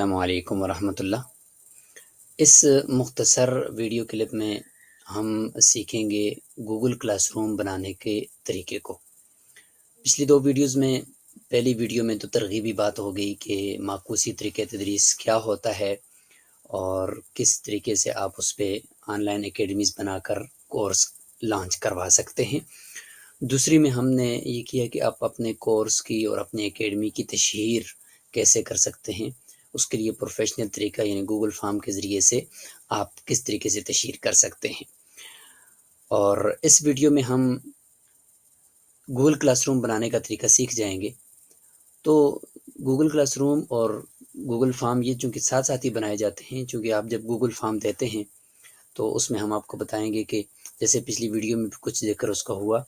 السلام علیکم ورحمۃ اللہ۔ اس مختصر ویڈیو کلپ میں ہم سیکھیں گے گوگل کلاس روم بنانے کے طریقے کو۔ پچھلی دو ویڈیوز میں پہلی ویڈیو میں تو ترغیبی بات ہو گئی کہ معکوسی طریقہ تدریس کیا ہوتا ہے اور کس طریقے سے آپ اس پہ آن لائن اکیڈمیز بنا کر کورس لانچ کروا سکتے ہیں۔ دوسری میں ہم نے یہ کیا کہ آپ اپنے کورس کی اور اپنے اکیڈمی کی تشہیر کیسے کر سکتے ہیں، اس کے لیے پروفیشنل طریقہ یعنی گوگل فارم کے ذریعے سے آپ کس طریقے سے تشہیر کر سکتے ہیں۔ اور اس ویڈیو میں ہم گوگل کلاس روم بنانے کا طریقہ سیکھ جائیں گے۔ تو گوگل کلاس روم اور گوگل فارم یہ چونکہ ساتھ ساتھ ہی بنائے جاتے ہیں، چونکہ آپ جب گوگل فارم دیتے ہیں تو اس میں ہم آپ کو بتائیں گے کہ جیسے پچھلی ویڈیو میں کچھ ذکر اس کا ہوا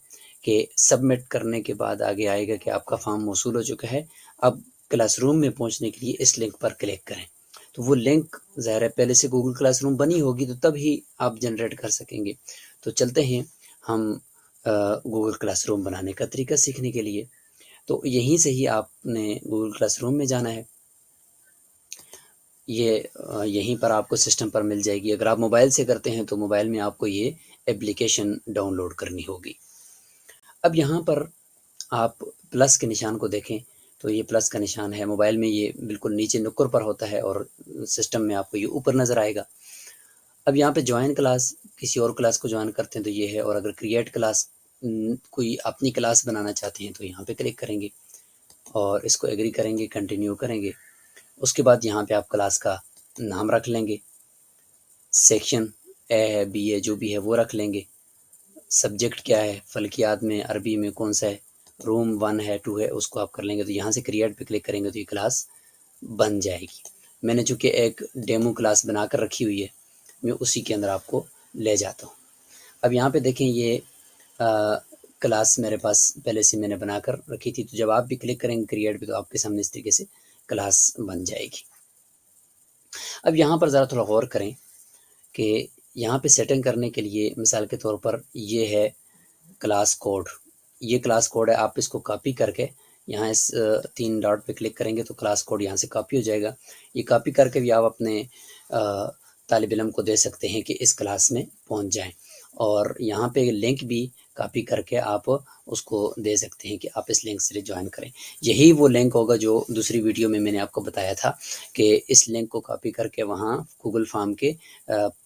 کہ سبمٹ کرنے کے بعد آگے آئے گا کہ آپ کا فارم موصول ہو چکا ہے، اب کلاس روم میں پہنچنے کے لیے اس لنک پر کلک کریں۔ تو وہ لنک ظاہر ہے پہلے سے گوگل کلاس روم بنی ہوگی تو تب ہی آپ جنریٹ کر سکیں گے۔ تو چلتے ہیں ہم گوگل کلاس روم بنانے کا طریقہ سیکھنے کے لیے۔ تو یہیں سے ہی آپ نے گوگل کلاس روم میں جانا ہے، یہ یہیں پر آپ کو سسٹم پر مل جائے گی۔ اگر آپ موبائل سے کرتے ہیں تو موبائل میں آپ کو یہ اپلیکیشن ڈاؤن لوڈ کرنی ہوگی۔ اب یہاں پر آپ پلس کے نشان کو دیکھیں تو یہ پلس کا نشان ہے، موبائل میں یہ بالکل نیچے نکر پر ہوتا ہے اور سسٹم میں آپ کو یہ اوپر نظر آئے گا۔ اب یہاں پہ جوائن کلاس، کسی اور کلاس کو جوائن کرتے ہیں تو یہ ہے، اور اگر کریٹ کلاس کوئی اپنی کلاس بنانا چاہتے ہیں تو یہاں پہ کلک کریں گے اور اس کو ایگری کریں گے، کنٹینیو کریں گے۔ اس کے بعد یہاں پہ آپ کلاس کا نام رکھ لیں گے، سیکشن اے ہے بی ہے جو بھی ہے وہ رکھ لیں گے، سبجیکٹ کیا ہے، فلکیات میں عربی میں کون سا ہے، روم 1 ہے 2 ہے، اس کو آپ کر لیں گے۔ تو یہاں سے کریٹ پہ کلک کریں گے تو یہ کلاس بن جائے گی۔ میں نے چونکہ ایک ڈیمو کلاس بنا کر رکھی ہوئی ہے، میں اسی کے اندر آپ کو لے جاتا ہوں۔ اب یہاں پہ دیکھیں یہ کلاس میرے پاس پہلے سے میں نے بنا کر رکھی تھی، تو جب آپ بھی کلک کریں گے کریٹ پہ تو آپ کے سامنے اس طریقے سے کلاس بن جائے گی۔ اب یہاں پر ذرا تھوڑا غور کریں کہ یہاں پہ سیٹنگ کرنے کے لیے مثال کے طور پر یہ ہے کلاس کوڈ، یہ کلاس کوڈ ہے، آپ اس کو کاپی کر کے یہاں اس 3 ڈاٹ پہ کلک کریں گے تو کلاس کوڈ یہاں سے کاپی ہو جائے گا۔ یہ کاپی کر کے بھی آپ اپنے طالب علم کو دے سکتے ہیں کہ اس کلاس میں پہنچ جائیں، اور یہاں پہ لنک بھی کاپی کر کے آپ اس کو دے سکتے ہیں کہ آپ اس لنک سے جوائن کریں۔ یہی وہ لنک ہوگا جو دوسری ویڈیو میں نے آپ کو بتایا تھا کہ اس لنک کو کاپی کر کے وہاں گوگل فارم کے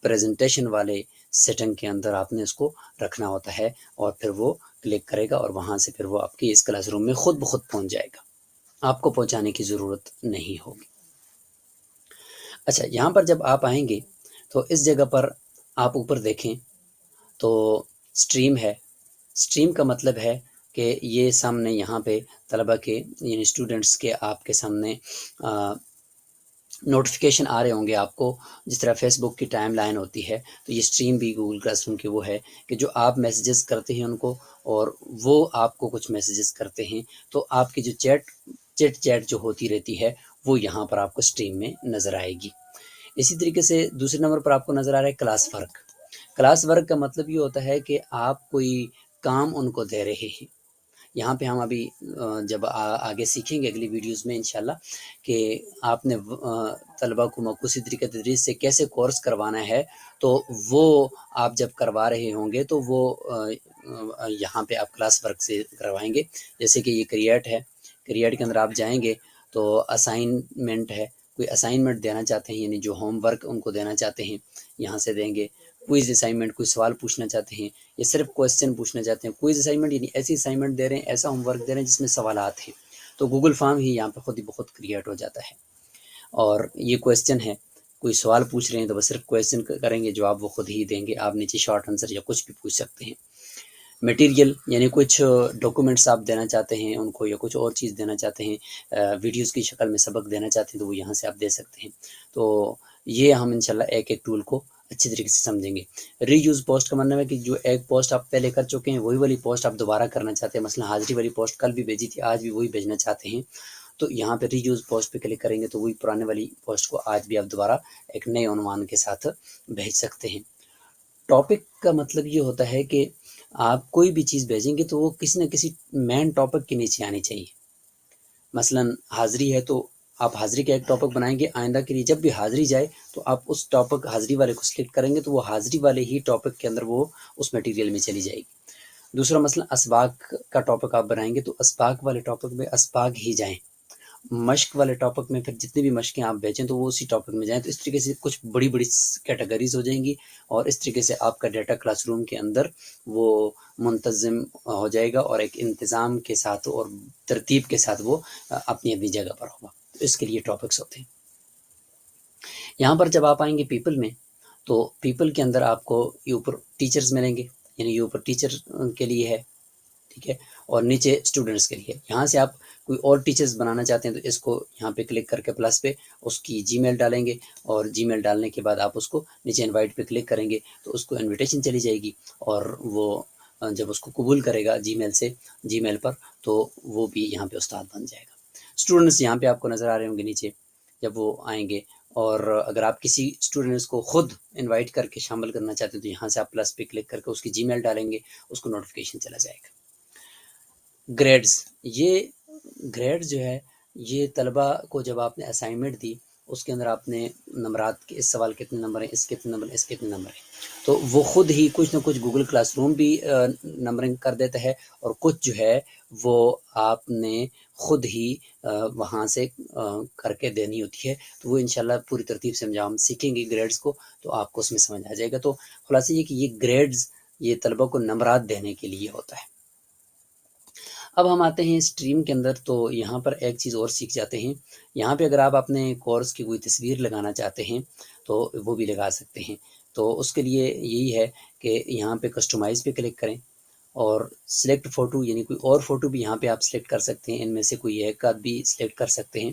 پریزنٹیشن والے سیٹنگ کے اندر آپ نے اس کو رکھنا ہوتا ہے، اور پھر وہ کلک کرے گا اور وہاں سے پھر وہ آپ کی اس کلاس روم میں خود بخود پہنچ جائے گا، آپ کو پہنچانے کی ضرورت نہیں ہوگی۔ اچھا، یہاں پر جب آپ آئیں گے تو اس جگہ پر آپ اوپر دیکھیں تو سٹریم ہے۔ سٹریم کا مطلب ہے کہ یہ سامنے یہاں پہ طلبہ کے یعنی اسٹوڈنٹس کے آپ کے سامنے نوٹیفیکیشن آ رہے ہوں گے آپ کو، جس طرح فیس بک کی ٹائم لائن ہوتی ہے، تو یہ سٹریم بھی گوگل کلاس روم کی وہ ہے کہ جو آپ میسیجز کرتے ہیں ان کو اور وہ آپ کو کچھ میسیجز کرتے ہیں، تو آپ کی جو چیٹ جو ہوتی رہتی ہے وہ یہاں پر آپ کو سٹریم میں نظر آئے گی۔ اسی طریقے سے دوسرے نمبر پر آپ کو نظر آ رہا ہے کلاس ورک۔ کلاس ورک کا مطلب یہ ہوتا ہے کہ آپ کوئی کام ان کو دے رہے ہیں۔ یہاں پہ ہم ابھی جب آگے سیکھیں گے اگلی ویڈیوز میں انشاءاللہ کہ آپ نے طلبہ کو معکوسی طریقہ تدریس سے کیسے کورس کروانا ہے، تو وہ آپ جب کروا رہے ہوں گے تو وہ یہاں پہ آپ کلاس ورک سے کروائیں گے۔ جیسے کہ یہ کریٹ ہے، کریٹ کے اندر آپ جائیں گے تو اسائنمنٹ ہے، کوئی اسائنمنٹ دینا چاہتے ہیں یعنی جو ہوم ورک ان کو دینا چاہتے ہیں یہاں سے دیں گے۔ کوئز اسائنمنٹ، کوئی سوال پوچھنا چاہتے ہیں یا صرف کویسچن پوچھنا چاہتے ہیں۔ کوئز اسائنمنٹ یعنی ایسی اسائنمنٹ دے رہے ہیں، ایسا ہوم ورک دے رہے ہیں جس میں سوالات ہیں، تو گوگل فارم ہی یہاں پہ خود ہی بخود کریٹ ہو جاتا ہے۔ اور یہ کویسچن ہے، کوئی سوال پوچھ رہے ہیں تو بس صرف کویسچن کریں گے، جواب وہ خود ہی دیں گے، آپ نیچے شارٹ آنسر یا کچھ بھی پوچھ سکتے ہیں۔ میٹیریل یعنی کچھ ڈاکومنٹس آپ دینا چاہتے ہیں ان کو یا کچھ اور چیز دینا چاہتے ہیں، ویڈیوز کی شکل میں سبق دینا چاہتے ہیں تو وہ یہاں سے آپ دے سکتے ہیں۔ تو یہ ہم انشاءاللہ ایک ایک ٹول کو اچھی طریقے سے سمجھیں گے۔ ری یوز پوسٹ کا مطلب ہے کہ جو ایک پوسٹ آپ پہلے کر چکے ہیں وہی والی پوسٹ آپ دوبارہ کرنا چاہتے ہیں، مثلا حاضری والی پوسٹ کل بھی بھیجی تھی آج بھی وہی بھیجنا چاہتے ہیں، تو یہاں پہ ری یوز پوسٹ پہ کلک کریں گے تو وہی پرانے والی پوسٹ کو آج بھی آپ دوبارہ ایک نئے عنوان کے ساتھ بھیج سکتے ہیں۔ ٹاپک کا مطلب یہ ہوتا ہے کہ آپ کوئی بھی چیز بھیجیں گے تو وہ کسی نہ کسی مین ٹاپک کے نیچے آنی چاہیے۔ مثلا حاضری ہے تو آپ حاضری کا ایک ٹاپک بنائیں گے، آئندہ کے لیے جب بھی حاضری جائے تو آپ اس ٹاپک حاضری والے کو سلیکٹ کریں گے تو وہ حاضری والے ہی ٹاپک کے اندر وہ اس میٹیریل میں چلی جائے گی۔ دوسرا مسئلہ اسباق کا ٹاپک آپ بنائیں گے تو اسباق والے ٹاپک میں اسباق ہی جائیں، مشق والے ٹاپک میں پھر جتنی بھی مشقیں آپ بیچیں تو وہ اسی ٹاپک میں جائیں۔ تو اس طریقے سے کچھ بڑی بڑی کیٹیگریز ہو جائیں گی اور اس طریقے سے آپ کا ڈیٹا کلاس روم کے اندر وہ منتظم ہو جائے گا اور ایک انتظام کے ساتھ اور ترتیب کے ساتھ وہ اپنی اپنی جگہ پر ہوگا۔ تو اس کے لیے ٹاپکس ہوتے ہیں۔ یہاں پر جب آپ آئیں گے پیپل میں تو پیپل کے اندر آپ کو یہ اوپر ٹیچرز ملیں گے، یعنی یہ اوپر ٹیچر کے لیے ہے، ٹھیک ہے، اور نیچے اسٹوڈنٹس کے لیے۔ یہاں سے آپ کوئی اور ٹیچرز بنانا چاہتے ہیں تو اس کو یہاں پہ کلک کر کے پلس پہ اس کی جی میل ڈالیں گے اور جی میل ڈالنے کے بعد آپ اس کو نیچے انوائٹ پہ کلک کریں گے تو اس کو انویٹیشن چلی جائے گی اور وہ جب اس کو قبول کرے گا جی میل سے، جی میل پر، تو وہ بھی یہاں پہ استاد بن جائے گا۔ اسٹوڈنٹس یہاں پہ آپ کو نظر آ رہے ہوں گے نیچے جب وہ آئیں گے، اور اگر آپ کسی اسٹوڈنٹس کو خود انوائٹ کر کے شامل کرنا چاہتے ہیں تو یہاں سے آپ پلس پہ کلک کر کے اس کی جی میل ڈالیں گے، اس کو نوٹیفیکیشن چلا جائے گا۔ گریڈز، یہ گریڈ جو ہے یہ طلبہ کو جب آپ نے اسائنمنٹ دی اس کے اندر آپ نے نمبرات کے اس سوال کتنے نمبر ہیں، اس کتنے نمبر ہیں، اس کتنے نمبر ہیں، تو وہ خود ہی کچھ نہ کچھ گوگل کلاس روم بھی نمبرنگ کر دیتا ہے اور کچھ جو ہے وہ آپ نے خود ہی وہاں سے کر کے دینی ہوتی ہے۔ تو وہ انشاءاللہ پوری ترتیب سے ہم سیکھیں گے گریڈز کو تو آپ کو اس میں سمجھ آ جائے گا۔ تو خلاصہ یہ کہ یہ گریڈز یہ طلبہ کو نمبرات دینے کے لیے ہوتا ہے۔ اب ہم آتے ہیں اسٹریم کے اندر تو یہاں پر ایک چیز اور سیکھ جاتے ہیں۔ یہاں پہ اگر آپ اپنے کورس کی کوئی تصویر لگانا چاہتے ہیں تو وہ بھی لگا سکتے ہیں۔ تو اس کے لیے یہی ہے کہ یہاں پہ کسٹمائز پہ کلک کریں اور سلیکٹ فوٹو، یعنی کوئی اور فوٹو بھی یہاں پہ آپ سلیکٹ کر سکتے ہیں، ان میں سے کوئی ایک آدھ بھی سلیکٹ کر سکتے ہیں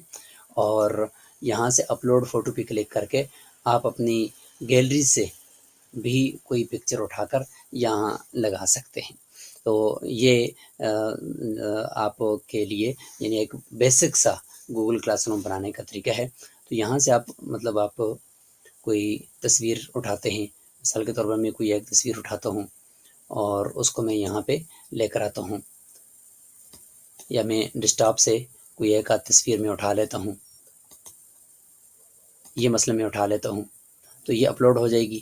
اور یہاں سے اپلوڈ فوٹو پہ کلک کر کے آپ اپنی گیلری سے بھی کوئی پکچر اٹھا کر یہاں لگا سکتے ہیں۔ تو یہ آپ کے لیے یعنی ایک بیسک سا گوگل کلاس روم بنانے کا طریقہ ہے۔ تو یہاں سے آپ مطلب آپ کوئی تصویر اٹھاتے ہیں، مثال کے طور پر میں کوئی ایک تصویر اٹھاتا ہوں اور اس کو میں یہاں پہ لے کر آتا ہوں، یا میں ڈیسکٹاپ سے کوئی ایک آدھ تصویر میں اٹھا لیتا ہوں، یہ مثلا میں اٹھا لیتا ہوں تو یہ اپلوڈ ہو جائے گی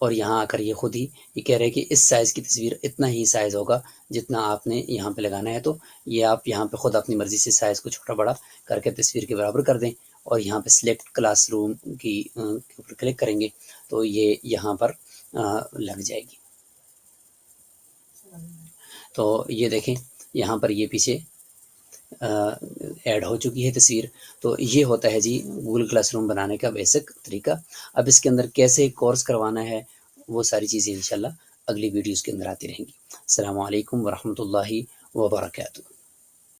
اور یہاں آ کر یہ خود ہی یہ کہہ رہے ہیں کہ اس سائز کی تصویر اتنا ہی سائز ہوگا جتنا آپ نے یہاں پہ لگانا ہے۔ تو یہ آپ یہاں پہ خود اپنی مرضی سے سائز کو چھوٹا بڑا کر کے تصویر کے برابر کر دیں اور یہاں پہ سلیکٹ کلاس روم کی کے اوپر کلک کریں گے تو یہ یہاں پر لگ جائے گی۔ تو یہ دیکھیں یہاں پر یہ پیچھے ایڈ ہو چکی ہے تصویر۔ تو یہ ہوتا ہے جی گوگل کلاس روم بنانے کا بیسک طریقہ۔ اب اس کے اندر کیسے کورس کروانا ہے وہ ساری چیزیں انشاءاللہ اگلی ویڈیوز کے اندر آتی رہیں گی۔ السلام علیکم ورحمۃ اللہ وبرکاتہ۔